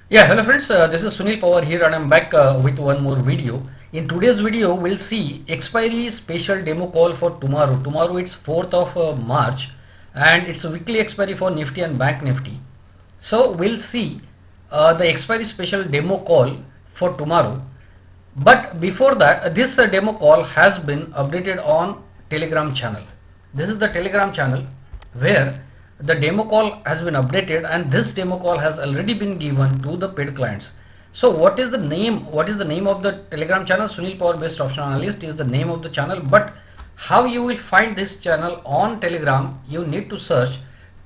Yeah, hello friends, this is Sunil Power here and I'm back with one more video. In today's video, we'll see expiry special demo call for tomorrow. Tomorrow it's 4th of March and it's a weekly expiry for Nifty and Bank Nifty. So we'll see the expiry special demo call for tomorrow. But before that, this demo call has been updated on Telegram channel. This is the Telegram channel where the demo call has been updated and this demo call has already been given to the paid clients. So what is the name? What is the name of the Telegram channel? Sunil Power Based Option Analyst is the name of the channel. But how you will find this channel on Telegram? You need to search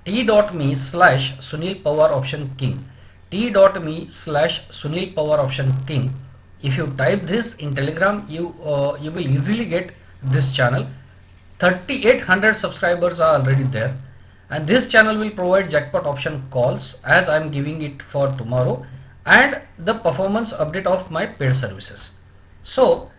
t.me/Sunil Power Option King. t.me/Sunil Power Option King. If you type this in Telegram, you will easily get this channel. 3800 subscribers are already there, and this channel will provide jackpot option calls as I am giving it for tomorrow and the performance update of my paid services. So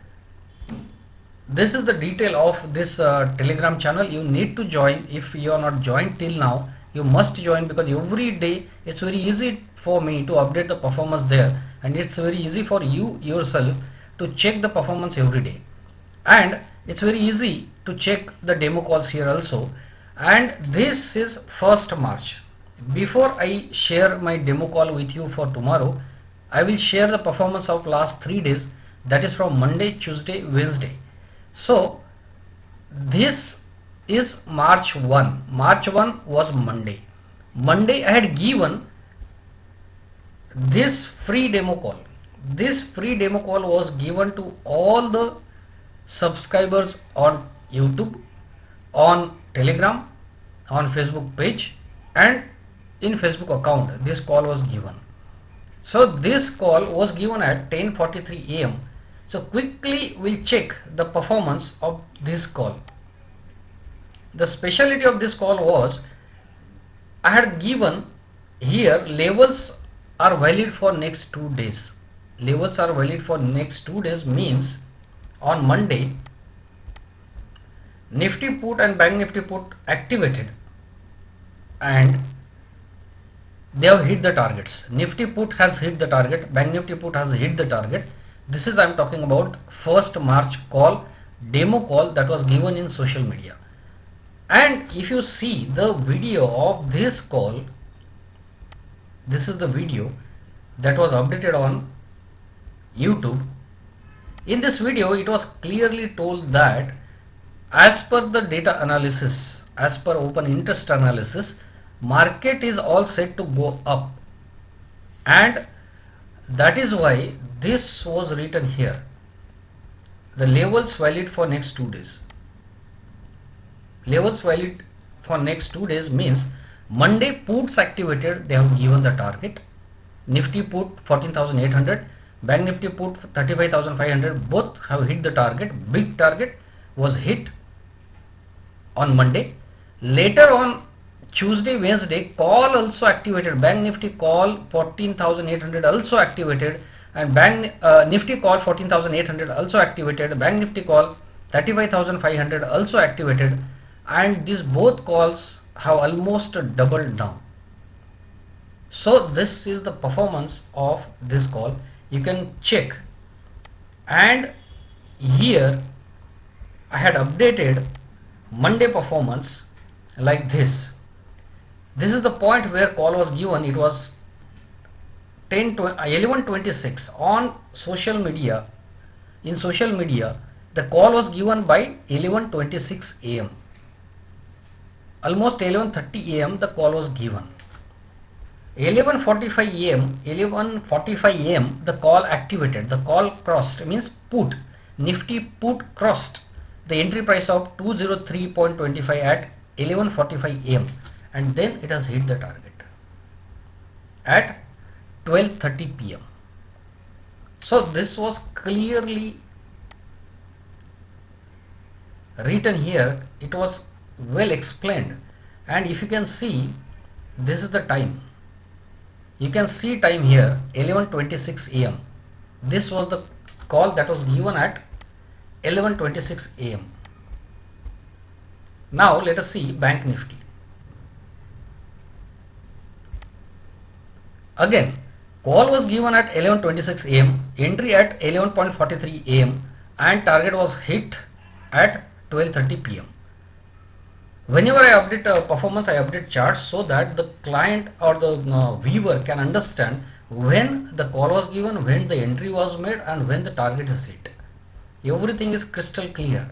this is the detail of this Telegram channel. You need to join. If you are not joined till now, you must join, because every day it's very easy for me to update the performance there, and it's very easy for you yourself to check the performance every day, and it's very easy to check the demo calls here also. And this is 1st March. Before I share my demo call with you for tomorrow, I will share the performance of last 3 days, that is from Monday, Tuesday, Wednesday. So this is March 1. March 1 was Monday. Monday I had given this free demo call. This free demo call was given to all the subscribers on YouTube, on Telegram, on Facebook page, and in Facebook account. This call was given. So this call was given at 10:43 a.m. So quickly we'll check the performance of this call. The speciality of this call was I had given here levels are valid for next 2 days. Levels are valid for next 2 days means on Monday Nifty put and Bank Nifty put activated and they have hit the targets. Nifty put has hit the target, Bank Nifty put has hit the target. This is I am talking about 1st March call, demo call that was given in social media. And if you see the video of this call, this is the video that was updated on YouTube. In this video, it was clearly told that as per the data analysis, as per open interest analysis, market is all set to go up, and that is why this was written here. The levels valid for next 2 days. Levels valid for next 2 days means Monday puts activated, they have given the target. Nifty put 14,800, Bank Nifty put 35,500, both have hit the target. Big target was hit on Monday. Later on Tuesday, Wednesday, call also activated. Bank Nifty call 14,800 also activated, and Bank Nifty call 14,800 also activated. Bank Nifty call 35,500 also activated, and these both calls have almost doubled now. So this is the performance of this call. You can check, and here I had updated Monday performance like this. This is the point where call was given. It was 11:26 on social media. In social media, the call was given by 11:26 a.m. Almost 11:30 a.m. the call was given. 11:45 a.m. the call activated. The call crossed, means put. Nifty put crossed the entry price of 203.25 at 11:45 a.m. and then it has hit the target at 12:30 p.m. So this was clearly written here. It was well explained, and if you can see, this is the time. You can see time here, 11:26 a.m. This was the call that was given at 11:26 a.m. Now let us see Bank Nifty. Again, Call was given at 11:26 am, entry at 11:43 am, and target was hit at 12:30 pm. Whenever I update performance, I update charts so that the client or the viewer can understand when the call was given, when the entry was made, and when the target is hit. Everything is crystal clear.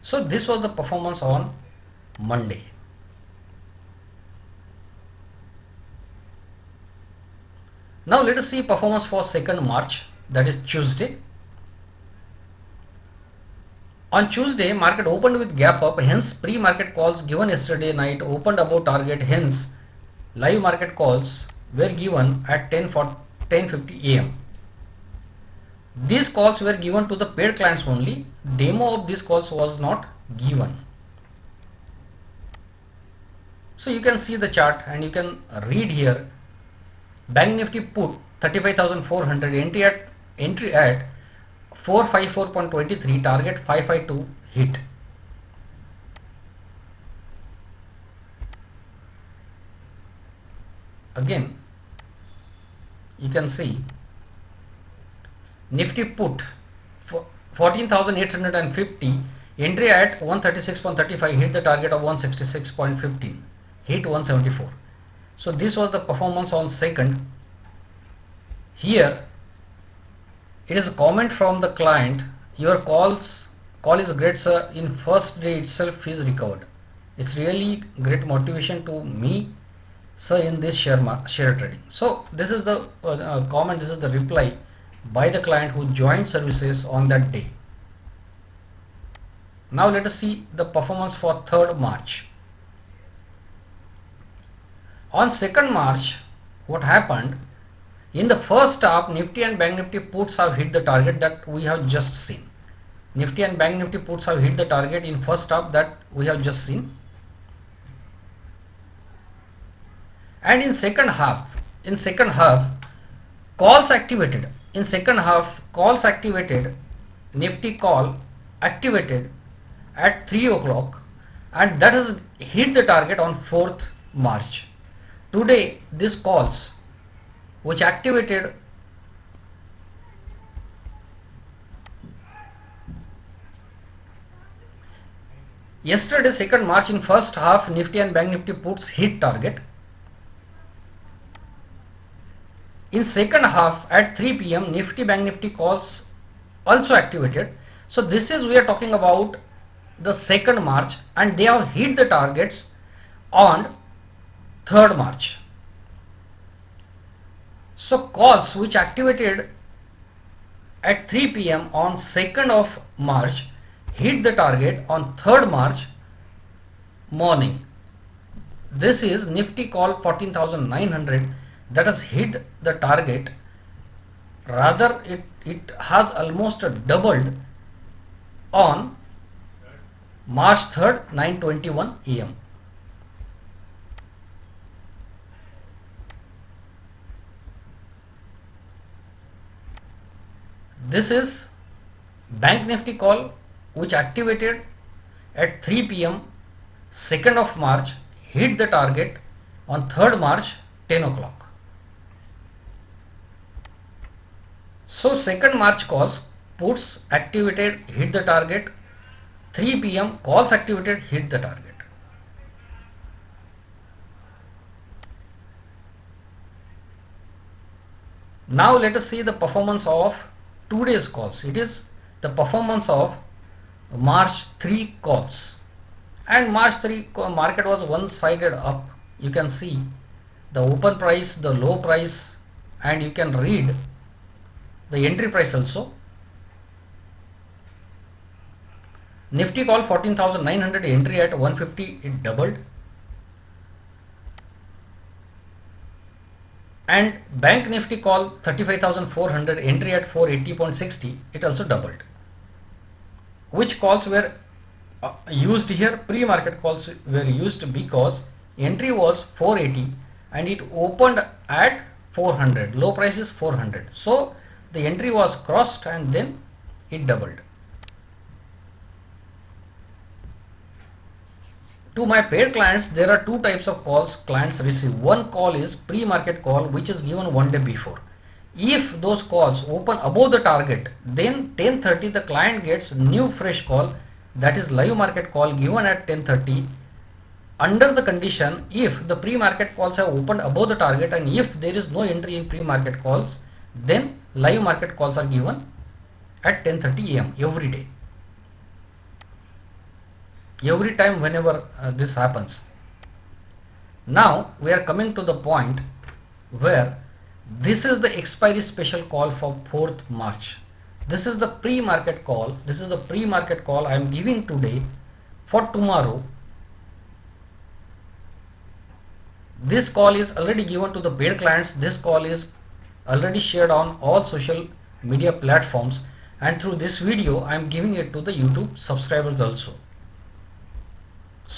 So this was the performance on Monday. Now let us see performance for 2nd March, that is Tuesday. On Tuesday, market opened with gap up, hence pre-market calls given yesterday night opened above target, hence live market calls were given at 10:50 am. These calls were given to the paid clients only. Demo of these calls was not given. So you can see the chart and you can read here. Bank Nifty put 35,400, entry at 454.23, target 552, hit. Again you can see Nifty put 14,850, entry at 136.35, hit the target of 166.15, hit 174. So this was the performance on 2nd. Here it is a comment from the client: your call is great sir, in first day itself is recovered. It's really great motivation to me sir in this share trading. So this is the comment, this is the reply by the client who joined services on that day. Now let us see the performance for 3rd March. On 2nd March, what happened? In the first half, Nifty and Bank Nifty puts have hit the target that we have just seen. Nifty and Bank Nifty puts have hit the target in first half that we have just seen. And in second half, calls activated. In second half, calls activated. Nifty call activated at 3 o'clock, and that has hit the target on 4th March. Today, these calls which activated yesterday 2nd March, in first half Nifty and Bank Nifty puts hit target. In second half at 3 pm, Nifty Bank Nifty calls also activated. So this is, we are talking about the 2nd March, and they have hit the targets on 3rd March. So calls which activated at 3 pm on 2nd of March hit the target on 3rd March morning. This is Nifty call 14,900 that has hit the target. Rather, it has almost doubled on March 3rd, 9:21 am. This is Bank Nifty call which activated at 3 pm 2nd of March, hit the target on 3rd March 10 o'clock. So 2nd March calls, puts activated, hit the target. 3 pm calls activated, hit the target. Now let us see the performance of today's calls. It is the performance of March 3 calls, and March 3 market was one-sided up. You can see the open price, the low price, and you can read the entry price also. Nifty call 14,900, entry at 150, it doubled. And Bank Nifty call 35,400, entry at 480.60, it also doubled. Which calls were used here? Pre-market calls were used because entry was 480 and it opened at 400, low price is 400. So the entry was crossed and then it doubled. To my paid clients, there are two types of calls clients receive. One call is pre-market call, which is given one day before. If those calls open above the target, then 10:30 the client gets new fresh call, that is live market call given at 10:30. Under the condition, if the pre-market calls have opened above the target and if there is no entry in pre-market calls, then live market calls are given at 10:30 am every day. Every time whenever this happens. Now we are coming to the point where this is the expiry special call for 4th March. This is the pre-market call. This is the pre-market call I am giving today for tomorrow. This call is already given to the paid clients. This call is already shared on all social media platforms, and through this video I am giving it to the YouTube subscribers also.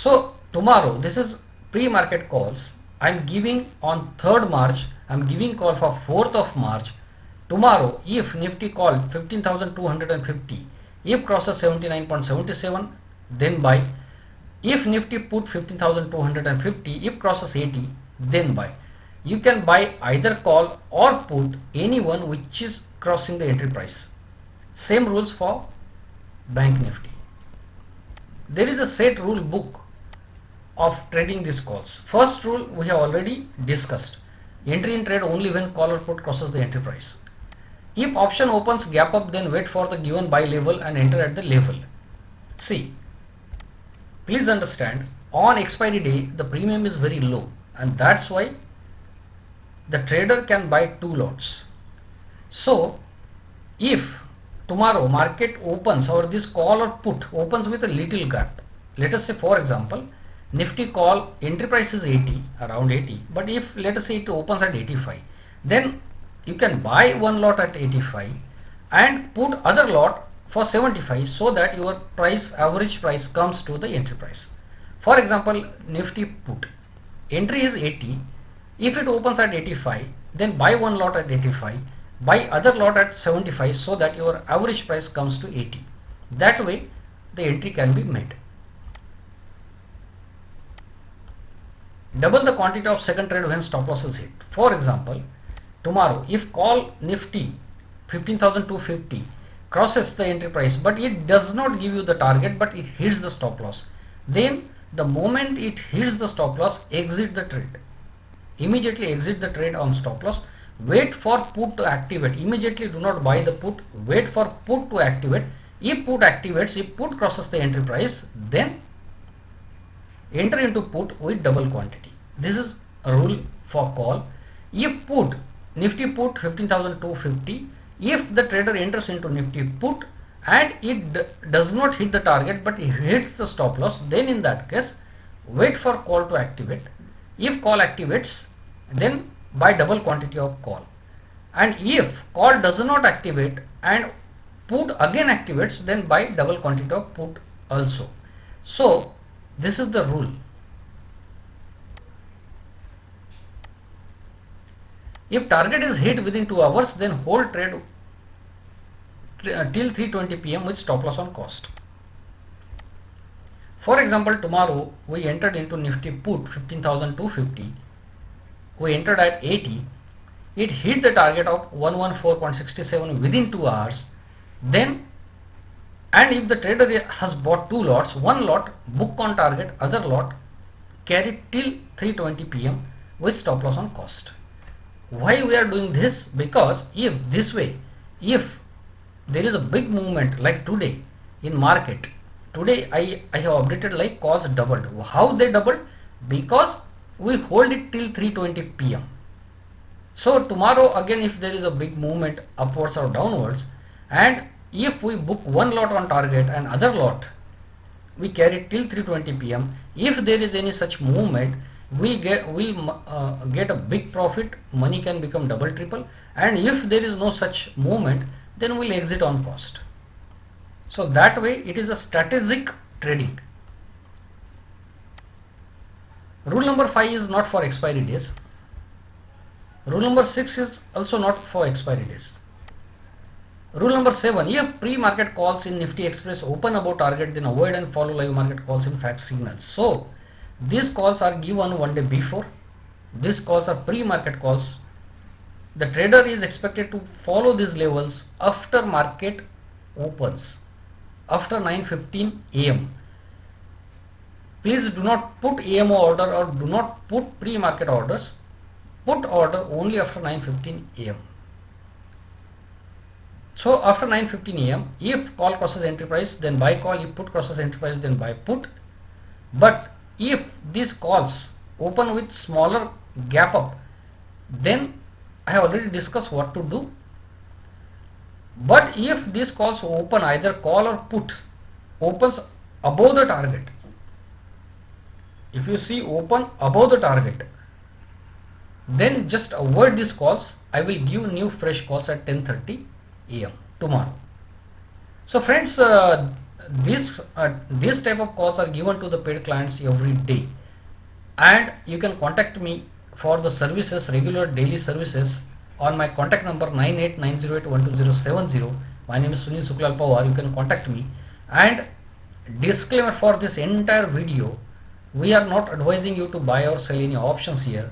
So tomorrow, this is pre-market calls I am giving on 3rd March. I am giving call for 4th of March. Tomorrow, if Nifty call 15,250, if crosses 79.77, then buy. If Nifty put 15,250, if crosses 80, then buy. You can buy either call or put anyone which is crossing the entry price. Same rules for Bank Nifty. There is a set rule book of trading these calls. First rule we have already discussed. Entry in trade only when call or put crosses the entry price. If option opens gap up, then wait for the given buy level and enter at the level. See, please understand, on expiry day the premium is very low, and that's why the trader can buy 2 lots. So if tomorrow market opens or this call or put opens with a little gap, let us say for example Nifty call entry price is 80, around 80, but if let us say it opens at 85, then you can buy one lot at 85 and put other lot for 75, so that your price, average price, comes to the entry price. For example, Nifty put entry is 80. If it opens at 85, then buy one lot at 85, buy other lot at 75, so that your average price comes to 80. That way the entry can be made. Double the quantity of second trade when stop loss is hit. For example, tomorrow if call Nifty 15,250 crosses the entry price, but it does not give you the target, but it hits the stop loss, then the moment it hits the stop loss, exit the trade. Immediately exit the trade on stop loss. Wait for put to activate. Immediately do not buy the put. Wait for put to activate. If put activates, if put crosses the entry price, then enter into put with double quantity. This is a rule for call. If put, Nifty put 15,250, if the trader enters into Nifty put and it does not hit the target but it hits the stop loss, then in that case wait for call to activate. If call activates, then buy double quantity of call, and if call does not activate and put again activates, then buy double quantity of put also. So this is the rule. If target is hit within 2 hours, then hold trade till 3:20 PM with stop loss on cost. For example, tomorrow we entered into Nifty put 15,250. We entered at 80. It hit the target of 114.67 within 2 hours. Then, and if the trader has bought 2 lots, one lot book on target, other lot carry till 3:20 PM with stop loss on cost. Why we are doing this? Because if this way, if there is a big movement like today in market, today I have updated like calls doubled. How they doubled? Because we hold it till 3:20 PM. So tomorrow again, if there is a big movement upwards or downwards, and if we book one lot on target and other lot we carry till 3:20 PM, if there is any such movement, we'll get a big profit. Money can become double triple, and if there is no such movement, then we'll exit on cost. So that way it is a strategic trading. Rule number 5 is not for expiry days. Rule number 6 is also not for expiry days. Rule number 7, if pre-market calls in Nifty Express open above target, then avoid and follow live market calls in fact signals. So These calls are given one day before. These calls are pre-market calls. The trader is expected to follow these levels after market opens, after 9:15 am. Please do not put AMO order or do not put pre-market orders. Put order only after 9:15 am. So after 9:15 am, if call crosses entry price, then buy call. If put crosses entry price, then buy put. But if these calls open with smaller gap up, then I have already discussed what to do. But if these calls open either call or put opens above the target, if you see open above the target, then just avoid these calls. I will give new fresh calls at 10:30 am tomorrow. So friends, this type of calls are given to the paid clients every day, and you can contact me for the services, regular daily services, on my contact number 9890812070. My name is Sunil Suklal Pawar. You can contact me. And disclaimer for this entire video, we are not advising you to buy or sell any options here,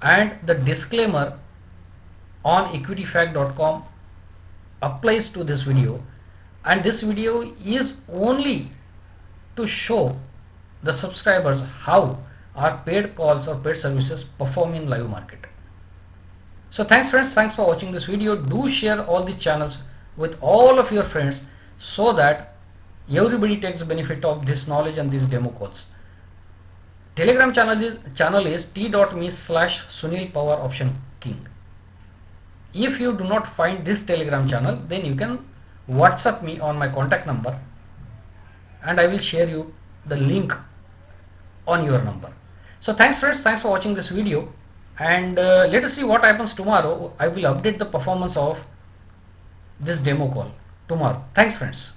and the disclaimer on equityfact.com applies to this video, and this video is only to show the subscribers how our paid calls or paid services perform in live market. So thanks friends, thanks for watching this video. Do share all these channels with all of your friends so that everybody takes benefit of this knowledge and these demo calls. Telegram channel is t.me/Sunil Pawar option king. If you do not find this Telegram channel, then you can WhatsApp me on my contact number and I will share you the link on your number. So thanks friends, thanks for watching this video, and let us see what happens tomorrow. I will update the performance of this demo call tomorrow. Thanks friends.